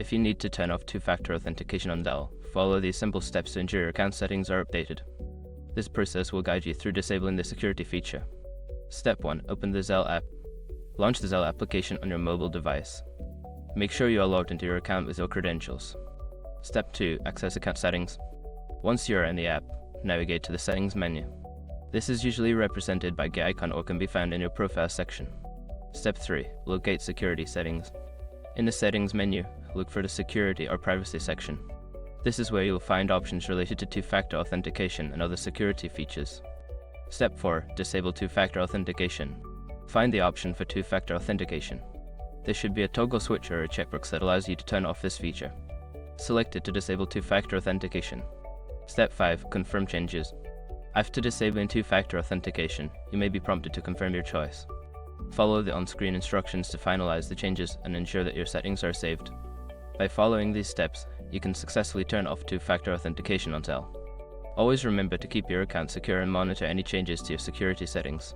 If you need to turn off two-factor authentication on Zelle, follow these simple steps to ensure your account settings are updated. This process will guide you through disabling the security feature. Step 1. Open the Zelle app. Launch the Zelle application on your mobile device. Make sure you are logged into your account with your credentials. Step 2. Access account settings. Once you are in the app, navigate to the settings menu. This is usually represented by the icon or can be found in your profile section. Step 3. Locate security settings. In the settings menu, look for the security or privacy section. This is where you'll find options related to two-factor authentication and other security features. Step 4. Disable two-factor authentication. Find the option for two-factor authentication. There should be a toggle switch or a checkbox that allows you to turn off this feature. Select it to disable two-factor authentication. Step 5. Confirm changes. After disabling two-factor authentication, you may be prompted to confirm your choice. Follow the on-screen instructions to finalize the changes and ensure that your settings are saved. By following these steps, you can successfully turn off two-factor authentication on Zelle. Always remember to keep your account secure and monitor any changes to your security settings.